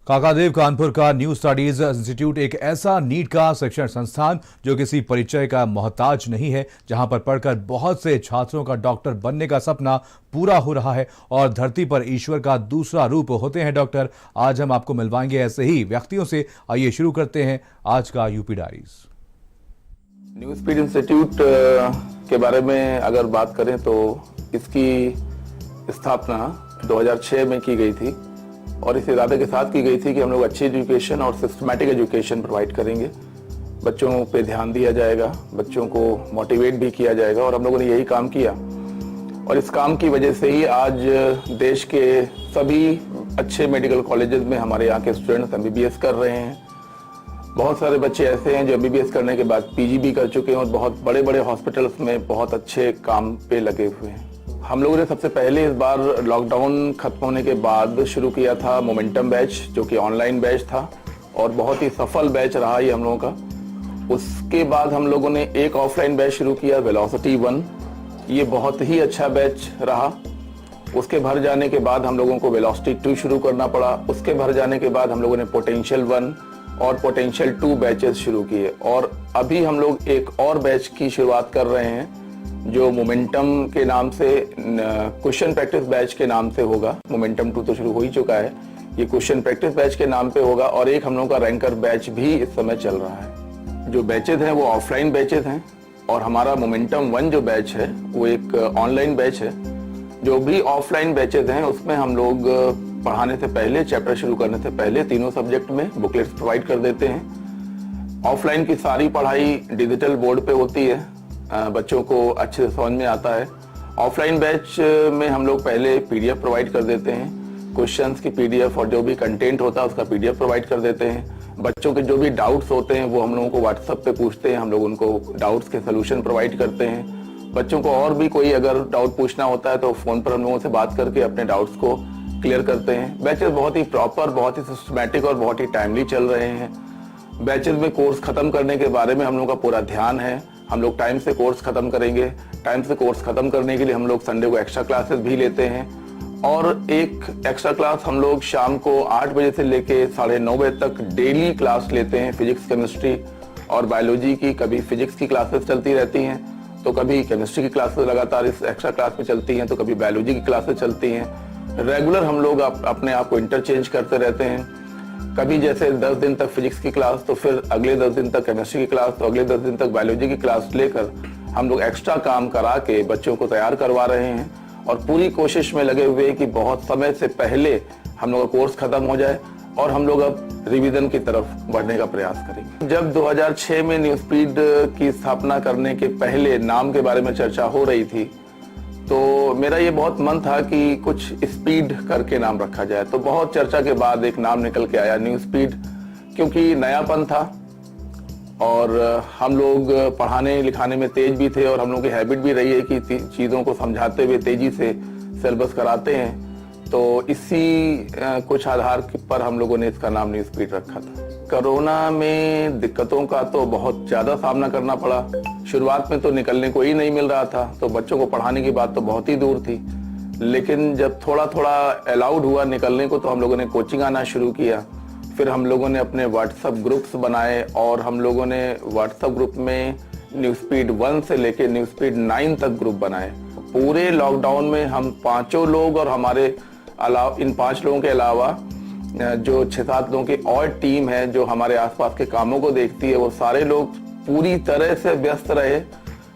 काकादेव कानपुर का new studies institute एक ऐसा नीट का शिक्षण संस्थान जो किसी परिचय का मोहताज नहीं है, जहां पर पढ़कर बहुत से छात्रों का डॉक्टर बनने का सपना पूरा हो रहा है और धरती पर ईश्वर का दूसरा रूप होते हैं डॉक्टर। आज हम आपको मिलवाएंगे ऐसे ही व्यक्तियों से। आइए शुरू करते हैं आज का UP diaries. New speed institute के बारे में अगर बात करें तो इसकी स्थापना 2006 में की गई थी और इस इरादे के साथ की गई थी कि हम लोग अच्छी एजुकेशन और सिस्टमैटिक एजुकेशन प्रोवाइड करेंगे। बच्चों पे ध्यान दिया जाएगा, बच्चों को मोटिवेट भी किया जाएगा और हम लोगों ने यही काम किया। और इस काम की वजह से ही आज देश के सभी अच्छे मेडिकल कॉलेजेस में हमारे यहाँ के स्टूडेंट्स एमबीबीएस कर रहे हैं। बहुत सारे बच्चे ऐसे हैं जो एमबीबीएस करने के बाद पीजी भी कर चुके हैं और बहुत बड़े बड़े हॉस्पिटल्स में बहुत अच्छे काम पे लगे हुए हैं। हम लोगों ने सबसे पहले इस बार लॉकडाउन खत्म होने के बाद शुरू किया था मोमेंटम बैच, जो कि ऑनलाइन बैच था और बहुत ही सफल बैच रहा ये हम लोगों का। उसके बाद हम लोगों ने एक ऑफलाइन बैच शुरू किया, वेलोसिटी 1। ये बहुत ही अच्छा बैच रहा। उसके भर जाने के बाद हम लोगों को वेलोसिटी 2 शुरू करना पड़ा। उसके भर जाने के बाद हम लोगों ने पोटेंशियल 1 और पोटेंशियल 2 बैचेस शुरू किए और अभी हम लोग एक और बैच की शुरुआत कर रहे हैं जो मोमेंटम के नाम से, क्वेश्चन प्रैक्टिस बैच के नाम से होगा। मोमेंटम 2 तो शुरू हो ही चुका है, ये क्वेश्चन प्रैक्टिस बैच के नाम पे होगा और एक हम लोगों का रैंकर बैच भी इस समय चल रहा है। जो बैचेज हैं वो ऑफलाइन बैचेज हैं और हमारा मोमेंटम 1 जो बैच है वो एक ऑनलाइन बैच है। जो भी ऑफलाइन बैचेज हैं उसमें हम लोग पढ़ाने से पहले, चैप्टर शुरू करने से पहले तीनों सब्जेक्ट में बुकलेट्स प्रोवाइड कर देते हैं। ऑफलाइन की सारी पढ़ाई डिजिटल बोर्ड पे होती है, बच्चों को अच्छे से समझ में आता है। ऑफलाइन बैच में हम लोग पहले पीडीएफ प्रोवाइड कर देते हैं, क्वेश्चंस की पीडीएफ और जो भी कंटेंट होता है उसका पीडीएफ प्रोवाइड कर देते हैं। बच्चों के जो भी डाउट्स होते हैं वो हम लोगों को व्हाट्सएप पे पूछते हैं, हम लोग उनको डाउट्स के सोल्यूशन प्रोवाइड करते हैं। बच्चों को और भी कोई अगर डाउट पूछना होता है तो फोन पर हम लोगों से बात करके अपने डाउट्स को क्लियर करते हैं। बैचेस बहुत ही प्रॉपर, बहुत ही सिस्टमैटिक और बहुत ही टाइमली चल रहे हैं। बैचेस में कोर्स खत्म करने के बारे में हम लोगों का पूरा ध्यान है। हम लोग टाइम से कोर्स खत्म करेंगे। टाइम से कोर्स खत्म करने के लिए हम लोग संडे को एक्स्ट्रा क्लासेस भी लेते हैं और एक एक्स्ट्रा क्लास हम लोग शाम को 8 बजे से लेके 9:30 बजे तक डेली क्लास लेते हैं। फिजिक्स, केमिस्ट्री और बायोलॉजी की, कभी फिजिक्स की क्लासेस चलती रहती हैं तो कभी केमिस्ट्री की क्लासेस लगातार इस एक्स्ट्रा क्लास में चलती हैं, तो कभी बायोलॉजी की क्लासेस चलती हैं। रेगुलर हम लोग अपने आप को इंटरचेंज करते रहते हैं। कभी जैसे 10 दिन तक फिजिक्स की क्लास तो फिर अगले 10 दिन तक केमिस्ट्री की क्लास, तो अगले 10 दिन तक बायोलॉजी की क्लास लेकर हम लोग एक्स्ट्रा काम करा के बच्चों को तैयार करवा रहे हैं और पूरी कोशिश में लगे हुए हैं कि बहुत समय से पहले हम लोग का कोर्स खत्म हो जाए और हम लोग अब रिवीजन की तरफ बढ़ने का प्रयास करेंगे। जब 2006 में न्यू स्पीड की स्थापना करने के पहले नाम के बारे में चर्चा हो रही थी तो मेरा ये बहुत मन था कि कुछ स्पीड करके नाम रखा जाए। तो बहुत चर्चा के बाद एक नाम निकल के आया न्यू स्पीड, क्योंकि नयापन था और हम लोग पढ़ाने लिखाने में तेज भी थे और हम लोग की हैबिट भी रही है कि चीज़ों को समझाते हुए तेजी से सिलेबस कराते हैं। तो इसी कुछ आधार पर हम लोगों ने इसका नाम न्यू स्पीड रखा था। कोरोना में दिक्कतों का तो बहुत ज़्यादा सामना करना पड़ा। शुरुआत में तो निकलने को ही नहीं मिल रहा था, तो बच्चों को पढ़ाने की बात तो बहुत ही दूर थी। लेकिन जब थोड़ा थोड़ा अलाउड हुआ निकलने को तो हम लोगों ने कोचिंग आना शुरू किया। फिर हम लोगों ने अपने व्हाट्सएप ग्रुप्स बनाए और हम लोगों ने व्हाट्सएप ग्रुप में न्यू स्पीड 1 से लेके न्यू स्पीड 9 तक ग्रुप बनाए। पूरे लॉकडाउन में हम 5 लोग और हमारे इन 5 लोगों के अलावा जो 6-7 लोगों की और टीम है जो हमारे आसपास के कामों को देखती है, वो सारे लोग पूरी तरह से व्यस्त रहे।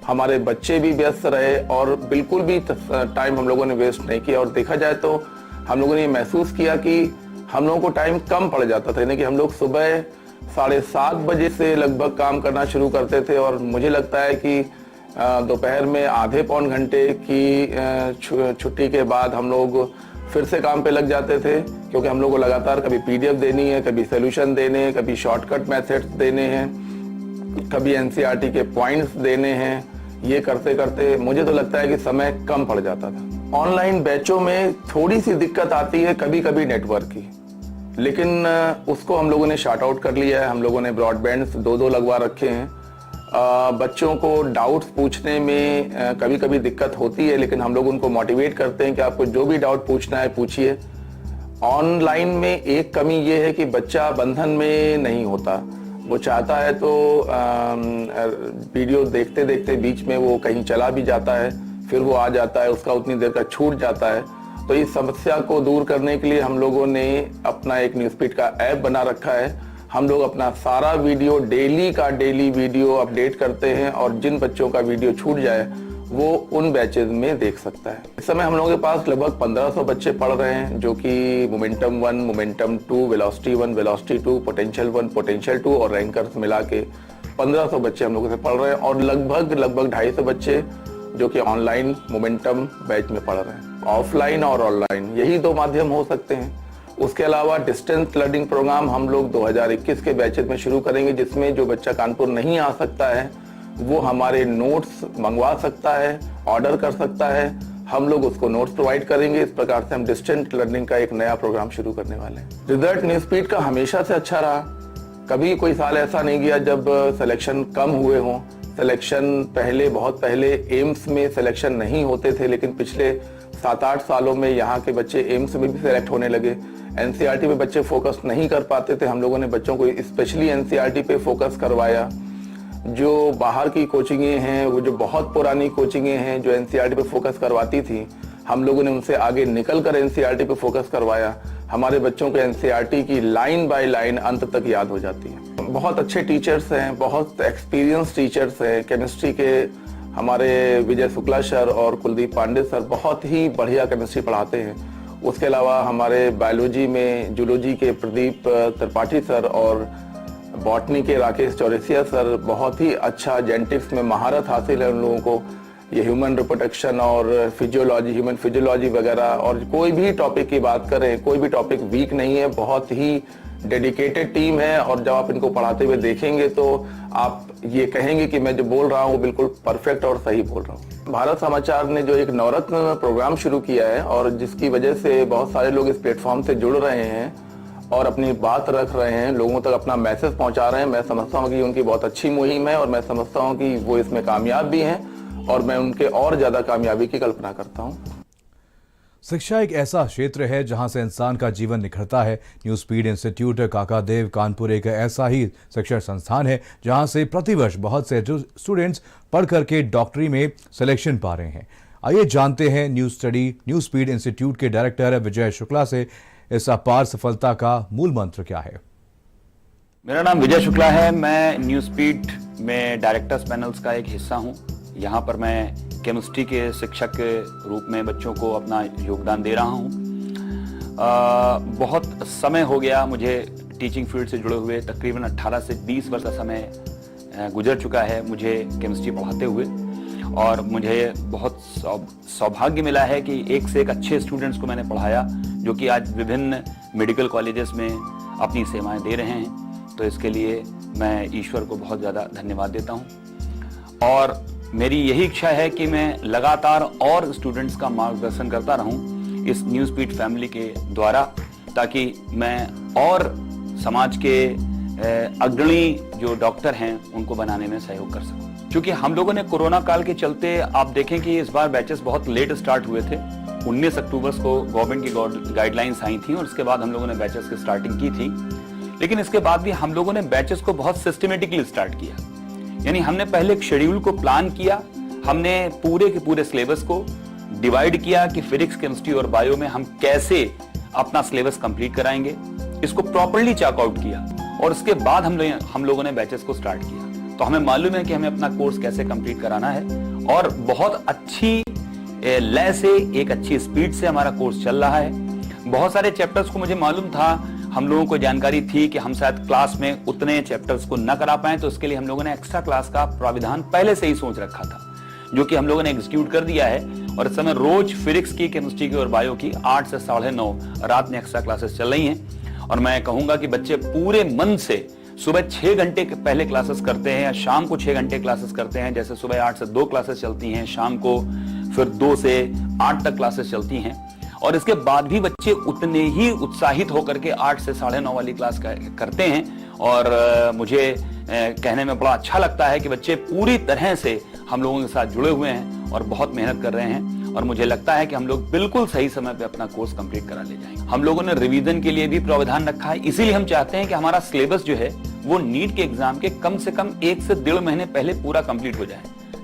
हमारे बच्चे भी व्यस्त रहे और बिल्कुल भी टाइम हम लोगों ने वेस्ट नहीं किया। और देखा जाए तो हम लोगों ने ये महसूस किया कि हम लोगों को टाइम कम पड़ जाता था, यानी कि हम लोग सुबह 7:30 बजे से लगभग काम करना शुरू करते थे और मुझे लगता है कि दोपहर में आधे पौन घंटे की छुट्टी के बाद हम लोग फिर से काम पे लग जाते थे, क्योंकि हम लोग को लगातार कभी पीडीएफ देनी है, कभी सोल्यूशन देने हैं, कभी शॉर्टकट मेथड्स देने हैं, कभी एनसीईआरटी के पॉइंट्स देने हैं। ये करते करते मुझे तो लगता है कि समय कम पड़ जाता था। ऑनलाइन बैचों में थोड़ी सी दिक्कत आती है कभी कभी नेटवर्क की, लेकिन उसको हम लोगों ने शार्ट आउट कर लिया है। हम लोगों ने ब्रॉडबैंड 2 लगवा रखे हैं। बच्चों को डाउट्स पूछने में कभी कभी दिक्कत होती है, लेकिन हम लोग उनको मोटिवेट करते हैं कि आपको जो भी डाउट पूछना है पूछिए ऑनलाइन में एक कमी ये है कि बच्चा बंधन में नहीं होता। वो चाहता है तो वीडियो देखते देखते बीच में वो कहीं चला भी जाता है, फिर वो आ जाता है, उसका उतनी देर का छूट जाता है। तो इस समस्या को दूर करने के लिए हम लोगों ने अपना एक न्यूज़पीड का ऐप बना रखा है। हम लोग अपना सारा वीडियो डेली वीडियो अपडेट करते हैं और जिन बच्चों का वीडियो छूट जाए वो उन बैचेज में देख सकता है। इस समय हम लोगों के पास लगभग 1500 बच्चे पढ़ रहे हैं, जो कि momentum 1, momentum 2, velocity 1, velocity 2, potential 1, potential 2 और रैंकर्स मिला के 1500 बच्चे हम लोगों से पढ़ रहे हैं और लगभग 250 बच्चे जो कि ऑनलाइन मोमेंटम बैच में पढ़ रहे हैं। ऑफलाइन और ऑनलाइन यही दो माध्यम हो सकते हैं। उसके अलावा डिस्टेंस लर्निंग प्रोग्राम हम लोग 2021 के बैचेज में शुरू करेंगे, जिसमें जो बच्चा कानपुर नहीं आ सकता है वो हमारे नोट्स मंगवा सकता है, ऑर्डर कर सकता है, हम लोग उसको नोट्स प्रोवाइड करेंगे। इस प्रकार से हम डिस्टेंस लर्निंग का एक नया प्रोग्राम शुरू करने वाले हैं। रिजल्ट न्यूज़पीड का हमेशा से अच्छा रहा। कभी कोई साल ऐसा नहीं गया जब सिलेक्शन कम हुए हों। सिलेक्शन बहुत पहले एम्स में सिलेक्शन नहीं होते थे, लेकिन पिछले 7-8 सालों में यहाँ के बच्चे एम्स में भी सिलेक्ट होने लगे। एनसीईआरटी पे बच्चे फोकस नहीं कर पाते थे, हम लोगों ने बच्चों को स्पेशली एनसीईआरटी पे फोकस करवाया। जो बाहर की कोचिंगें हैं, वो जो बहुत पुरानी कोचिंगें हैं जो एनसीईआरटी पे फोकस करवाती थी, हम लोगों ने उनसे आगे निकल कर एनसीईआरटी पे फोकस करवाया। हमारे बच्चों को एनसीईआरटी की लाइन बाय लाइन अंत तक याद हो जाती है। बहुत अच्छे टीचर्स हैं, बहुत एक्सपीरियंस टीचर्स हैं। केमिस्ट्री के हमारे विजय शुक्ला सर और कुलदीप पांडे सर बहुत ही बढ़िया केमिस्ट्री पढ़ाते हैं। उसके अलावा हमारे बायोलॉजी में जूलॉजी के प्रदीप त्रिपाठी सर और बॉटनी के राकेश चौरसिया सर बहुत ही अच्छा, जेनेटिक्स में महारत हासिल है उन लोगों को। ये ह्यूमन रिप्रोडक्शन और फिजियोलॉजी, ह्यूमन फिजियोलॉजी वगैरह, और कोई भी टॉपिक की बात करें, कोई भी टॉपिक वीक नहीं है। बहुत ही डेडिकेटेड टीम है और जब आप इनको पढ़ाते हुए देखेंगे तो आप ये कहेंगे कि मैं जो बोल रहा हूँ बिल्कुल परफेक्ट और सही बोल रहा हूँ। भारत समाचार ने जो एक नवरत्न प्रोग्राम शुरू किया है और जिसकी वजह से बहुत सारे लोग इस प्लेटफॉर्म से जुड़ रहे हैं और अपनी बात रख रहे हैं, लोगों तक अपना मैसेज पहुंचा रहे हैं, मैं समझता हूं कि उनकी बहुत अच्छी मुहिम है और मैं समझता हूं कि वो इसमें कामयाब भी हैं और मैं उनके और ज्यादा कामयाबी की कल्पना करता हूं। शिक्षा एक ऐसा क्षेत्र है जहां से इंसान का जीवन निखरता है। न्यूज़पीड इंस्टीट्यूट काकादेव कानपुर एक ऐसा ही शिक्षण संस्थान है जहां से प्रतिवर्ष बहुत से स्टूडेंट्स पढ़ करके डॉक्टरी में सिलेक्शन पा रहे हैं। आइए जानते हैं न्यूज़पीड इंस्टीट्यूट के डायरेक्टर विजय शुक्ला से इस अपार सफलता का मूल मंत्र क्या है। मेरा नाम विजय शुक्ला है। मैं न्यूज़पीड में डायरेक्टर्स पैनल्स का एक हिस्सा हूं। यहां पर मैं केमिस्ट्री के शिक्षक के रूप में बच्चों को अपना योगदान दे रहा हूं। बहुत समय हो गया मुझे टीचिंग फील्ड से जुड़े हुए, तकरीबन 18 से 20 वर्ष का समय गुजर चुका है मुझे केमिस्ट्री पढ़ाते हुए और मुझे बहुत सौभाग्य मिला है कि एक से एक अच्छे स्टूडेंट्स को मैंने पढ़ाया जो कि आज विभिन्न मेडिकल कॉलेजेस में अपनी सेवाएं दे रहे हैं। तो इसके लिए मैं ईश्वर को बहुत ज़्यादा धन्यवाद देता हूं और मेरी यही इच्छा है कि मैं लगातार और स्टूडेंट्स का मार्गदर्शन करता रहूं इस न्यूज़पीड फैमिली के द्वारा, ताकि मैं और समाज के अग्रणी जो डॉक्टर हैं उनको बनाने में सहयोग कर सकूं। क्योंकि हम लोगों ने कोरोना काल के चलते आप देखें कि इस बार बैचेस बहुत लेट स्टार्ट हुए थे। 19 अक्टूबर को गवर्नमेंट की गाइडलाइंस आई थी और उसके बाद हम लोगों ने बैचेस की स्टार्टिंग की थी। लेकिन इसके बाद भी हम लोगों ने बैचेस को बहुत सिस्टमेटिकली स्टार्ट किया, यानी हमने पहले एक शेड्यूल को प्लान किया। हमने पूरे के पूरे सिलेबस को डिवाइड किया कि फिजिक्स, केमिस्ट्री और बायो में हम कैसे अपना सिलेबस कंप्लीट कराएंगे, इसको प्रॉपर्ली चेक आउट किया और उसके बाद हम लोगों ने बैचेस को स्टार्ट किया। तो हमें मालूम है कि हमें अपना कोर्स कैसे कंप्लीट कराना है और बहुत अच्छी लय से, एक अच्छी स्पीड से हमारा कोर्स चल रहा है। बहुत सारे चैप्टर्स को मुझे मालूम था, हम लोगों को जानकारी थी कि हम शायद क्लास में उतने चैप्टर्स को न करा पाए, तो इसके लिए हम लोगों ने एक्स्ट्रा क्लास का प्राविधान पहले से ही सोच रखा था, जो कि हम लोगों ने एग्जीक्यूट कर दिया है। और इस समय रोज फिजिक्स की, केमिस्ट्री की और बायो की 8 से 9:30 रात में एक्स्ट्रा क्लासेस चल रही हैं। और मैं कहूंगा कि बच्चे पूरे मन से सुबह 6 घंटे पहले क्लासेस करते हैं या शाम को 6 घंटे क्लासेस करते हैं। जैसे सुबह 8 से 2 क्लासेस चलती हैं, शाम को फिर 2 से 8 तक क्लासेस चलती हैं। और इसके बाद भी बच्चे उतने ही उत्साहित होकर के 8 से 9:30 वाली क्लास करते हैं। और मुझे कहने में बड़ा अच्छा लगता है कि बच्चे पूरी तरह से हम लोगों के साथ जुड़े हुए हैं और बहुत मेहनत कर रहे हैं और मुझे लगता है कि हम लोग बिल्कुल सही समय पे अपना कोर्स कंप्लीट करा ले जाएंगे। हम लोगों ने रिवीजन के लिए भी प्रावधान रखा है, इसीलिए हम चाहते हैं कि हमारा सिलेबस जो है वो नीट के एग्जाम के कम से कम 1 से 1.5 महीने पहले पूरा कंप्लीट हो जाए,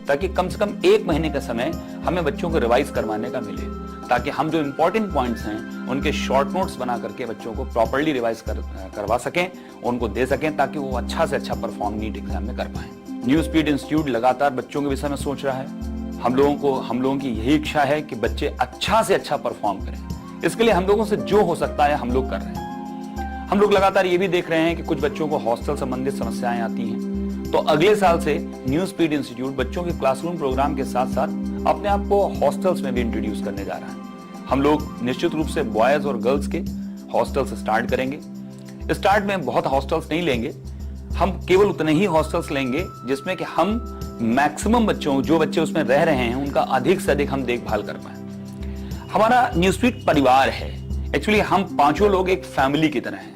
ताकि कम से कम 1 महीने का समय हमें बच्चों को रिवाइज करवाने का मिले, ताकि हम जो इंपॉर्टेंट पॉइंट्स हैं उनके शॉर्ट नोट्स बना करके बच्चों को प्रॉपर्ली रिवाइज करवा सकें, उनको दे सकें, ताकि वो अच्छा से अच्छा परफॉर्म नीट एग्जाम में कर पाएं। न्यू स्पीड इंस्टीट्यूट लगातार बच्चों के विषय में सोच रहा है। हम लोगों की यही इच्छा है कि बच्चे अच्छा से अच्छा परफॉर्म करें। इसके लिए हम लोगों से जो हो सकता है हम लोग कर रहे हैं। हम लोग लगातार ये भी देख रहे हैं कि कुछ बच्चों को हॉस्टल संबंधित समस्याएं आती हैं, तो अगले साल से न्यू स्पीड इंस्टीट्यूट बच्चों के क्लासरूम प्रोग्राम के साथ साथ अपने आप को हॉस्टल्स में भी इंट्रोड्यूस करने जा रहा है। हम लोग निश्चित रूप से बॉयज और गर्ल्स के हॉस्टल्स स्टार्ट करेंगे। स्टार्ट में बहुत हॉस्टल्स नहीं लेंगे, हम केवल उतने ही हॉस्टल्स लेंगे जिसमें कि हम मैक्सिमम बच्चों, जो बच्चे उसमें रह रहे हैं, उनका अधिक से अधिक हम देखभाल कर पाए। हमारा न्यू स्पीड परिवार है। एक्चुअली हम पांचों लोग एक फैमिली की तरह हैं।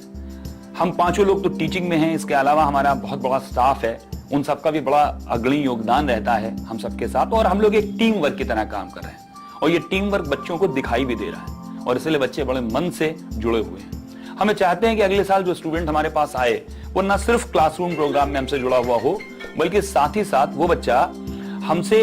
हम पांचों लोग तो टीचिंग में हैं, इसके अलावा हमारा बहुत बड़ा स्टाफ है, उन सबका भी बड़ा अग्रणी योगदान रहता है हम सबके साथ, और हम लोग एक टीम वर्क की तरह काम कर रहे हैं, और ये टीम वर्क बच्चों को दिखाई भी दे रहा है, और इसलिए बच्चे बड़े मन से जुड़े हुए हैं। हमें चाहते हैं कि अगले साल जो स्टूडेंट हमारे पास आए वो न सिर्फ क्लासरूम प्रोग्राम में हमसे जुड़ा हुआ हो, बल्कि साथ ही साथ वो बच्चा हमसे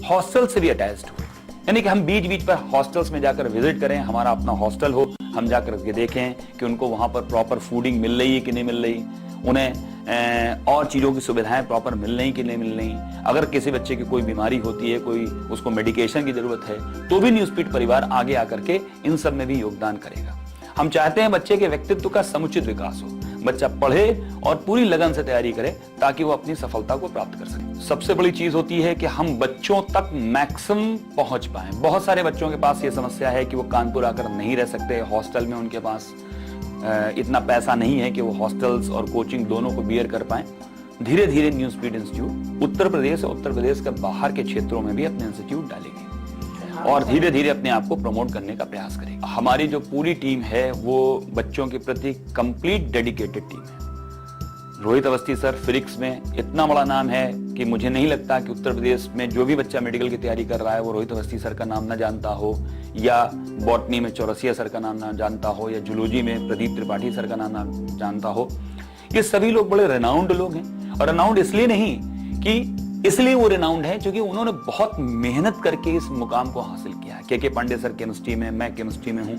हॉस्टल से भी अटैच्ड हो, यानी कि हम बीच बीच पर हॉस्टल्स में जाकर विजिट करें, हमारा अपना हॉस्टल हो, हम जाकर के देखें कि उनको वहां पर प्रॉपर फूडिंग मिल रही है कि नहीं मिल रही, उन्हें और चीजों की सुविधाएं प्रॉपर मिल रही कि नहीं मिल रही। अगर किसी बच्चे की कोई बीमारी होती है, कोई उसको मेडिकेशन की जरूरत है, तो भी न्यू स्पीड परिवार आगे आकर के इन सब में भी योगदान करेगा। हम चाहते हैं बच्चे के व्यक्तित्व का समुचित विकास हो, बच्चा पढ़े और पूरी लगन से तैयारी करे, ताकि वो अपनी सफलता को प्राप्त कर सके। सबसे बड़ी चीज होती है कि हम बच्चों तक मैक्सिमम पहुंच पाए। बहुत सारे बच्चों के पास ये समस्या है कि वो कानपुर आकर नहीं रह सकते, हॉस्टल में उनके पास इतना पैसा नहीं है कि वो हॉस्टल्स और कोचिंग दोनों को बियर कर पाए। धीरे धीरे new speed institute Uttar Pradesh और उत्तर प्रदेश के बाहर के क्षेत्रों में भी अपने इंस्टीट्यूट डालेगी और धीरे धीरे अपने आप को प्रमोट करने का प्रयास करेगी। हमारी जो पूरी टीम है वो बच्चों के प्रति कंप्लीट डेडिकेटेड टीम है। रोहित अवस्थी सर फिजिक्स में इतना बड़ा नाम है कि मुझे नहीं लगता कि उत्तर प्रदेश में जो भी बच्चा मेडिकल की तैयारी कर रहा है वो रोहित अवस्थी सर का नाम ना जानता हो, या बॉटनी में चौरसिया सर का नाम ना जानता हो, या जूलॉजी में प्रदीप त्रिपाठी सर का नाम ना जानता हो। ये सभी लोग बड़े रेनाउंड लोग हैं, और रेनाउंड इसलिए नहीं कि इसलिए वो रेनाउंड है क्योंकि उन्होंने बहुत मेहनत करके इस मुकाम को हासिल किया है। के पांडे सर केमिस्ट्री में, मैं केमिस्ट्री में हूं।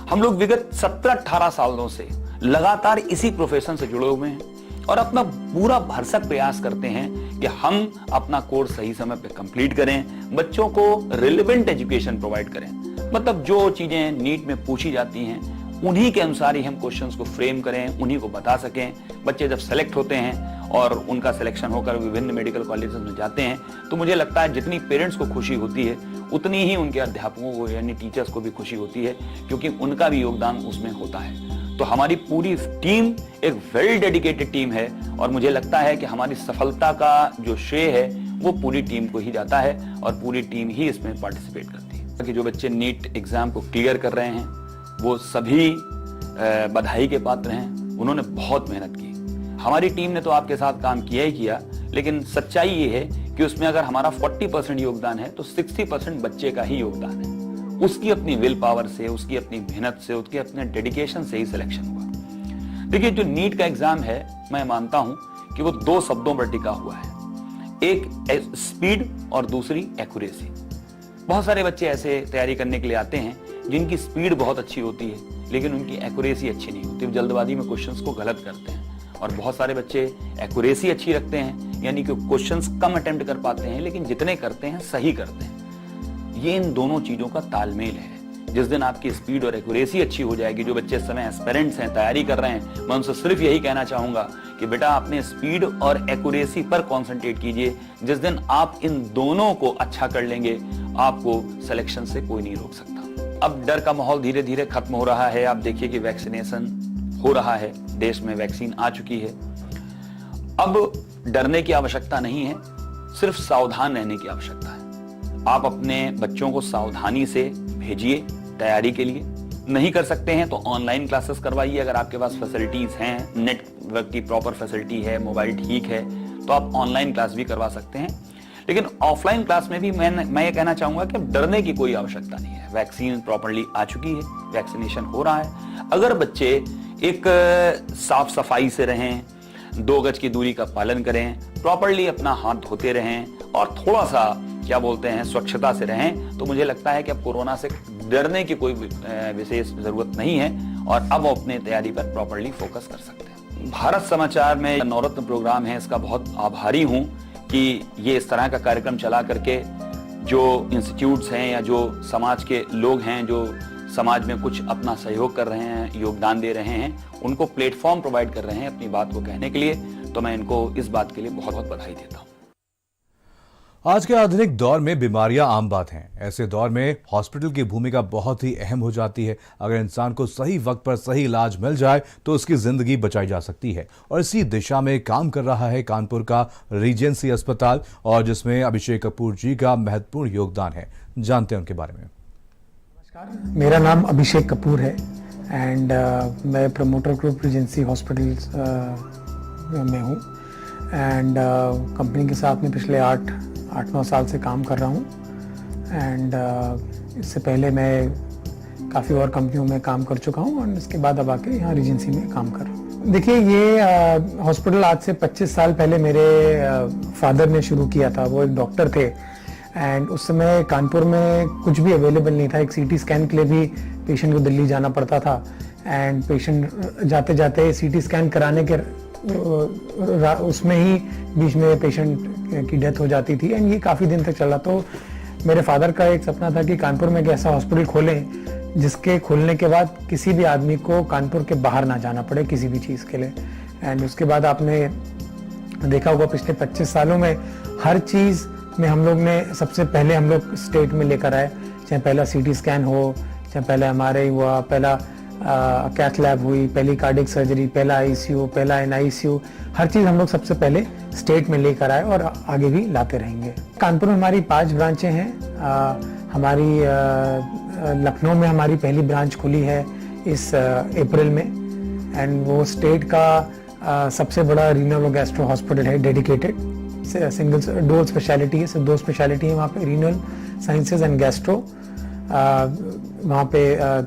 हम लोग विगत 17-18 सालों से लगातार इसी प्रोफेशन से जुड़े हुए हैं और अपना पूरा भरसक प्रयास करते हैं कि हम अपना कोर्स सही समय पे कंप्लीट करें, बच्चों को रिलेवेंट एजुकेशन प्रोवाइड करें। मतलब जो चीजें नीट में पूछी जाती हैं उन्हीं के अनुसार ही हम क्वेश्चंस को फ्रेम करें, उन्हीं को बता सकें। बच्चे जब सेलेक्ट होते हैं और उनका सिलेक्शन होकर विभिन्न मेडिकल कॉलेजेस में जाते हैं, तो मुझे लगता है जितनी पेरेंट्स को खुशी होती है उतनी ही उनके अध्यापकों को यानी टीचर्स को भी खुशी होती है, क्योंकि उनका भी योगदान उसमें होता है। तो हमारी पूरी टीम एक वेल डेडिकेटेड टीम है, और मुझे लगता है कि हमारी सफलता का जो श्रेय है वो पूरी टीम को ही जाता है, और पूरी टीम ही इसमें पार्टिसिपेट करती है। कि जो बच्चे नीट एग्जाम को क्लियर कर रहे हैं वो सभी बधाई के पात्र हैं। उन्होंने बहुत मेहनत की। हमारी टीम ने तो आपके साथ काम किया ही किया, लेकिन सच्चाई ये है कि उसमें अगर हमारा 40% योगदान है तो 60% बच्चे का ही योगदान है। उसकी अपनी विल पावर से, उसकी अपनी मेहनत से, उसके अपने डेडिकेशन से ही सिलेक्शन हुआ। देखिए, जो नीट का एग्जाम है, मैं मानता हूं कि वो 2 शब्दों पर टिका हुआ है, एक स्पीड और दूसरी एक्यूरेसी। बहुत सारे बच्चे ऐसे तैयारी करने के लिए आते हैं जिनकी स्पीड बहुत अच्छी होती है, लेकिन उनकी एक्यूरेसी अच्छी नहीं होती, जल्दबाजी में क्वेश्चंस को गलत करते हैं। और बहुत सारे बच्चे एक्यूरेसी अच्छी रखते हैं, यानी कि क्वेश्चंस कम अटेम्प्ट कर पाते हैं, लेकिन जितने करते हैं सही करते हैं। ये इन दोनों चीजों का तालमेल है। जिस दिन आपकी स्पीड और एक्यूरेसी अच्छी हो जाएगी, जो बच्चे इस समय एस्पिरेंट्स हैं, तैयारी कर रहे हैं, मैं उनसे सिर्फ यही कहना चाहूंगा कि बेटा अपने स्पीड और एक्यूरेसी पर कॉन्सेंट्रेट कीजिए। जिस दिन आप इन दोनों को अच्छा कर लेंगे, आपको सिलेक्शन से कोई नहीं रोक सकता। अब डर का माहौल धीरे धीरे खत्म हो रहा है। आप देखिए कि वैक्सीनेशन हो रहा है, देश में वैक्सीन आ चुकी है। अब डरने की आवश्यकता नहीं है, सिर्फ सावधान रहने की आवश्यकता है। आप अपने बच्चों को सावधानी से भेजिए तैयारी के लिए। नहीं कर सकते हैं तो ऑनलाइन क्लासेस करवाइए। अगर आपके पास फैसिलिटीज हैं, नेटवर्क की प्रॉपर फैसिलिटी है, मोबाइल ठीक है, तो आप ऑनलाइन क्लास भी करवा सकते हैं। लेकिन ऑफलाइन क्लास में भी मैं ये कहना चाहूंगा कि अब डरने की कोई आवश्यकता नहीं है। वैक्सीन प्रॉपर्ली आ चुकी है, वैक्सीनेशन हो रहा है। अगर बच्चे एक साफ सफाई से रहें, 2 गज की दूरी का पालन करें, प्रॉपर्ली अपना हाथ धोते रहें और थोड़ा सा क्या बोलते हैं स्वच्छता से रहें, तो मुझे लगता है कि अब कोरोना से डरने की कोई विशेष जरूरत नहीं है और अब वो अपने तैयारी पर प्रॉपर्ली फोकस कर सकते हैं। भारत समाचार में नवरत्न प्रोग्राम है, इसका बहुत आभारी हूं कि ये इस तरह का कार्यक्रम चला करके जो इंस्टीट्यूट्स हैं या जो समाज के लोग हैं जो समाज में कुछ अपना सहयोग कर रहे हैं, योगदान दे रहे हैं, उनको प्लेटफॉर्म प्रोवाइड कर रहे हैं अपनी बात को कहने के लिए, तो मैं इनको इस बात के लिए बहुत बहुत बधाई देता हूं। आज के आधुनिक दौर में बीमारियां आम बात हैं। ऐसे दौर में हॉस्पिटल की भूमिका बहुत ही अहम हो जाती है। अगर इंसान को सही वक्त पर सही इलाज मिल जाए तो उसकी जिंदगी बचाई जा सकती है और इसी दिशा में काम कर रहा है कानपुर का रीजेंसी अस्पताल, और जिसमें अभिषेक कपूर जी का महत्वपूर्ण योगदान है। जानते हैं उनके बारे में। नमस्कार, मेरा नाम अभिषेक कपूर है एंड मैं प्रमोटर ग्रुप रीजेंसी हॉस्पिटल में हूँ एंड कंपनी के साथ में पिछले 8-9 साल से काम कर रहा हूँ एंड इससे पहले मैं काफ़ी और कंपनियों में काम कर चुका हूँ और इसके बाद अब आके यहाँ रीजेंसी में काम कर रहा हूँ। देखिए, ये हॉस्पिटल आज से 25 साल पहले मेरे फादर ने शुरू किया था। वो एक डॉक्टर थे एंड उस समय कानपुर में कुछ भी अवेलेबल नहीं था। एक सीटी स्कैन के लिए भी पेशेंट को दिल्ली जाना पड़ता था एंड पेशेंट जाते जाते सीटी स्कैन कराने के उसमें ही बीच में पेशेंट की डेथ हो जाती थी एंड ये काफ़ी दिन तक चला। तो मेरे फादर का एक सपना था कि कानपुर में एक ऐसा हॉस्पिटल खोलें जिसके खोलने के बाद किसी भी आदमी को कानपुर के बाहर ना जाना पड़े किसी भी चीज़ के लिए। एंड उसके बाद आपने देखा होगा पिछले 25 सालों में हर चीज़ में हम लोग ने सबसे पहले हम लोग स्टेट में लेकर आए, चाहे पहला सीटी स्कैन हो, चाहे पहले हमारे हुआ पहला कैथ लैब हुई, पहली कार्डियक सर्जरी, पहला आईसीयू, पहला एनआईसीयू, हर चीज़ हम लोग सबसे पहले स्टेट में लेकर आए और आगे भी लाते रहेंगे। कानपुर में हमारी 5 ब्रांचें हैं। हमारी लखनऊ में हमारी पहली ब्रांच खुली है इस अप्रैल में एंड वो स्टेट का सबसे बड़ा रीनल और गैस्ट्रो हॉस्पिटल है, डेडिकेटेड सिंगल डोर स्पेशलिटी है, सिर्फ 2 स्पेशलिटी है वहाँ पे, रीनल साइंसेज एंड गैस्ट्रो। वहाँ पे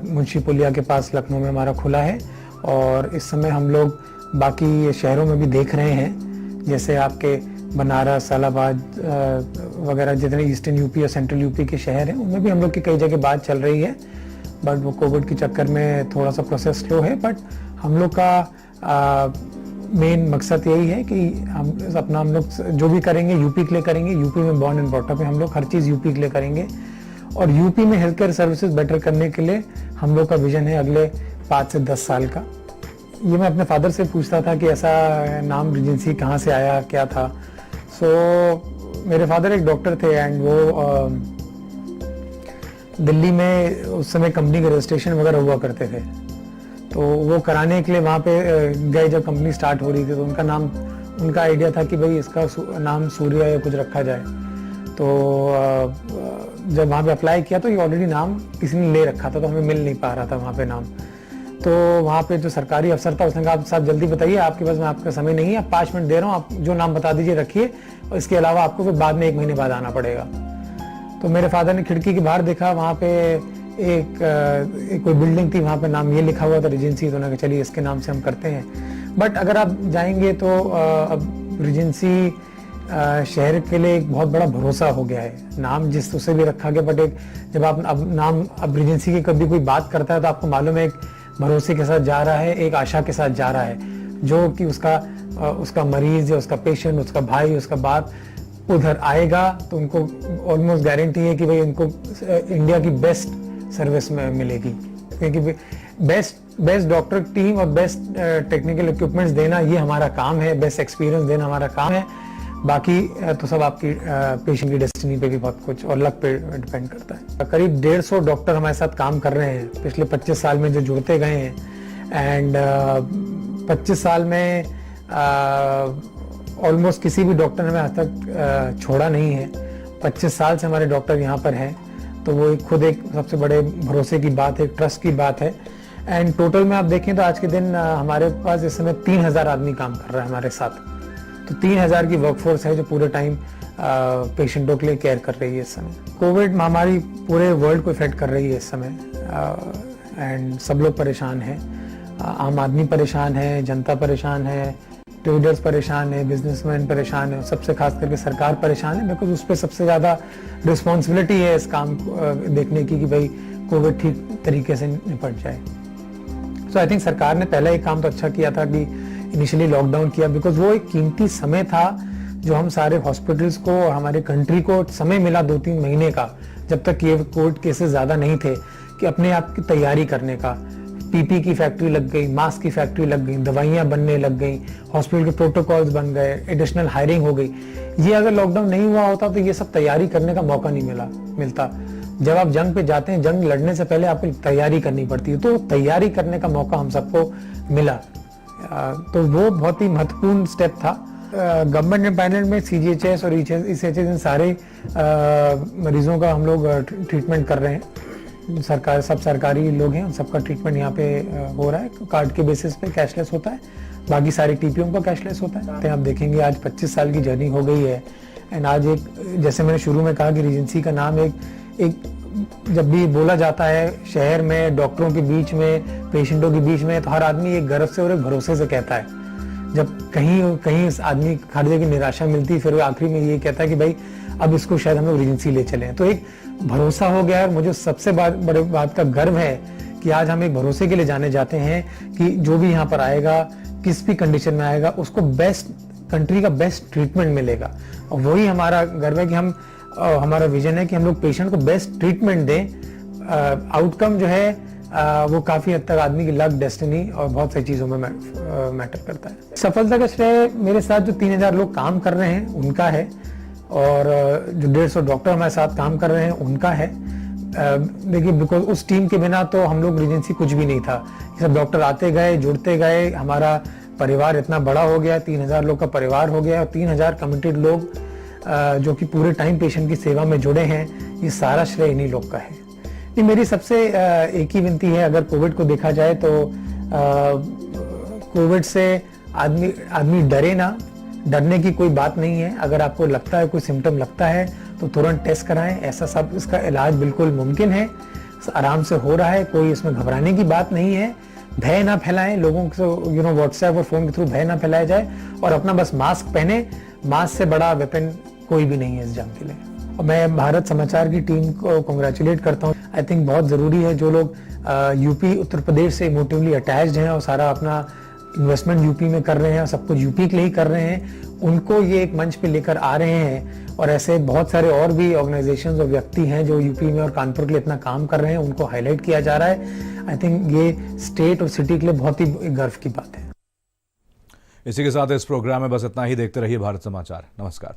मुंशी पुलिया के पास लखनऊ में हमारा खुला है और इस समय हम लोग बाकी शहरों में भी देख रहे हैं, जैसे आपके बनारस, इलाहाबाद वगैरह जितने ईस्टर्न यूपी और सेंट्रल यूपी के शहर हैं उनमें भी हम लोग की कई जगह बात चल रही है, बट वो कोविड के चक्कर में थोड़ा सा प्रोसेस स्लो है। बट हम लोग का मेन मकसद यही है कि हम लोग जो भी करेंगे यूपी के लिए करेंगे। यूपी में बॉर्न एंड ब्रॉट अप है हम लोग, हर चीज़ यूपी के लिए करेंगे और यूपी में हेल्थ केयर सर्विसेज बेटर करने के लिए हम लोग का विजन है अगले 5 से 10 साल का। ये मैं अपने फादर से पूछता था कि ऐसा नाम रीजेंसी कहाँ से आया, क्या था। सो मेरे फादर एक डॉक्टर थे एंड वो दिल्ली में उस समय कंपनी के रजिस्ट्रेशन वगैरह हुआ करते थे, तो वो कराने के लिए वहाँ पे गए जब कंपनी स्टार्ट हो रही थी, तो उनका आइडिया था कि भाई इसका नाम सूर्या या कुछ रखा जाए। तो जब वहाँ पे अप्लाई किया तो ये ऑलरेडी नाम किसी ने ले रखा था, तो हमें मिल नहीं पा रहा था वहाँ पे नाम। तो वहाँ पे जो सरकारी अफसर था उसने कहा साहब जल्दी बताइए, आपके पास में आपका समय नहीं है, आप 5 मिनट दे रहा हूँ, आप जो नाम बता दीजिए रखिए और इसके अलावा आपको फिर बाद में 1 महीने बाद आना पड़ेगा। तो मेरे फादर ने खिड़की के बाहर देखा, वहाँ पे एक कोई बिल्डिंग थी, वहाँ पे नाम ये लिखा हुआ था रीजेंसी, तो उन्होंने कहा चलिए इसके नाम से हम करते हैं। बट अगर आप जाएंगे तो अब रीजेंसी शहर के लिए एक बहुत बड़ा भरोसा हो गया है। नाम जिस उसे भी रखा गया, बट एक जब आप अब रीजेंसी की कभी कोई बात करता है तो आपको मालूम है एक भरोसे के साथ जा रहा है, एक आशा के साथ जा रहा है, जो कि उसका मरीज या उसका पेशेंट, उसका भाई, उसका बाप उधर आएगा तो उनको ऑलमोस्ट गारंटी है कि भाई उनको इंडिया की बेस्ट सर्विस में मिलेगी, क्योंकि बेस्ट डॉक्टर टीम और बेस्ट टेक्निकल इक्विपमेंट्स देना ये हमारा काम है, बेस्ट एक्सपीरियंस देना हमारा काम है। बाकी तो सब आपकी पेशेंट की डेस्टिनी पे भी बहुत कुछ और लक पे डिपेंड करता है। करीब 150 डॉक्टर हमारे साथ काम कर रहे हैं पिछले 25 साल में जो जुड़ते गए हैं एंड 25 साल में ऑलमोस्ट किसी भी डॉक्टर ने हमें आज तक छोड़ा नहीं है। 25 साल से हमारे डॉक्टर यहाँ पर हैं, तो वो खुद एक सबसे बड़े भरोसे की बात है, ट्रस्ट की बात है। एंड टोटल में आप देखें तो आज के दिन हमारे पास इस समय 3000 आदमी काम कर रहा है हमारे साथ। तो 3000 की वर्कफोर्स है जो पूरे टाइम पेशेंटों के लिए केयर कर रही है इस समय। कोविड महामारी पूरे वर्ल्ड को इफेक्ट कर रही है इस समय एंड सब लोग परेशान हैं। आम आदमी परेशान है, जनता परेशान है, ट्रेडर्स परेशान है, बिजनेसमैन परेशान है, सबसे खास करके सरकार परेशान है, बिकॉज उस पर सबसे ज़्यादा रिस्पॉन्सिबिलिटी है इस काम को देखने की कि भाई कोविड ठीक तरीके से निपट जाए। सो आई थिंक सरकार ने पहला एक काम तो अच्छा किया था कि इनिशियली लॉकडाउन किया, बिकॉज वो एक कीमती समय था जो हम सारे हॉस्पिटल्स को और हमारे कंट्री को समय मिला 2-3 महीने का, जब तक ये कोविड केसेस ज़्यादा नहीं थे, कि अपने आप की तैयारी करने का। पीपी की फैक्ट्री लग गई, मास्क की फैक्ट्री लग गई, दवाइयाँ बनने लग गई, हॉस्पिटल के प्रोटोकॉल्स बन गए, एडिशनल हायरिंग हो गई। ये अगर लॉकडाउन नहीं हुआ होता तो ये सब तैयारी करने का मौका नहीं मिलता। जब आप जंग पे जाते हैं, जंग लड़ने से पहले आपको तैयारी करनी पड़ती है, तो तैयारी करने का मौका हम सबको मिला। तो वो बहुत ही महत्वपूर्ण स्टेप था। गवर्नमेंट एम्पानलमेंट में CGHS और ECHS इन सारे मरीजों का हम लोग ट्रीटमेंट कर रहे हैं। सरकार, सब सरकारी लोग हैं, सबका ट्रीटमेंट यहाँ पे हो रहा है। कार्ड के बेसिस पे कैशलेस होता है, बाकी सारी TPO का कैशलेस होता है। तो आप देखेंगे आज 25 साल की जर्नी हो गई है एंड आज एक, जैसे मैंने शुरू में कहा कि रीजेंसी का नाम एक जब भी बोला जाता है शहर में, डॉक्टरों के बीच में, पेशेंटों के बीच में, तो हर आदमी एक गर्व से और एक भरोसे से कहता है। जब कहीं इस आदमी हर जगह निराशा मिलती है, फिर वो आखिरी में ये कहता है कि भाई अब इसको शायद हम लोग रीजेंसी ले चलें। तो एक भरोसा हो गया है। मुझे सबसे बड़े बात का गर्व है कि आज हम एक भरोसे के लिए जाने जाते हैं कि जो भी यहाँ पर आएगा, किस भी कंडीशन में आएगा, उसको बेस्ट, कंट्री का बेस्ट ट्रीटमेंट मिलेगा। और वही हमारा गर्व है कि हमारा विजन है कि हम लोग पेशेंट को बेस्ट ट्रीटमेंट दें। आउटकम जो है वो काफी हद तक आदमी की लक, डेस्टिनी और बहुत सारी चीजों में मैटर करता है। सफलता का श्रेय मेरे साथ जो 3000 लोग काम कर रहे हैं उनका है, और जो 150 डॉक्टर हमारे साथ काम कर रहे हैं उनका है। देखिए, बिकॉज उस टीम के बिना तो हम लोग रीजेंसी कुछ भी नहीं था। सब डॉक्टर आते गए, जुड़ते गए, हमारा परिवार इतना बड़ा हो गया, 3000 लोग का परिवार हो गया, और 3000 कमिटेड लोग जो कि पूरे टाइम पेशेंट की सेवा में जुड़े हैं। ये सारा श्रेय इन्हीं लोग का है। ये मेरी सबसे एक ही विनती है, अगर कोविड को देखा जाए तो कोविड से आदमी डरे ना, डरने की कोई बात नहीं है। अगर आपको लगता है, कोई सिम्टम लगता है, तो तुरंत टेस्ट कराएं। ऐसा सब, इसका इलाज बिल्कुल मुमकिन है, आराम से हो रहा है, कोई इसमें घबराने की बात नहीं है। भय ना फैलाएं लोगों को, व्हाट्सएप और फोन के थ्रू भय ना फैलाया जाए, और अपना बस मास्क पहने। मास्क से बड़ा वेपन कोई भी नहीं है इस जंग के लिए। और मैं भारत समाचार की टीम को कांग्रेचुलेट करता हूँ। आई थिंक बहुत जरूरी है, जो लोग यूपी, उत्तर प्रदेश से इमोटिवली अटैच्ड हैं और सारा अपना इन्वेस्टमेंट यूपी में कर रहे हैं और सब कुछ यूपी के लिए ही कर रहे हैं, उनको ये एक मंच पे लेकर आ रहे हैं। और ऐसे बहुत सारे और भी ऑर्गेनाइजेशंस और व्यक्ति हैं जो यूपी में और कानपुर के लिए इतना काम कर रहे हैं, उनको हाईलाइट किया जा रहा है। आई थिंक ये स्टेट और सिटी के लिए बहुत ही गर्व की बात है। इसी के साथ इस प्रोग्राम में बस इतना ही। देखते रहिए भारत समाचार। नमस्कार।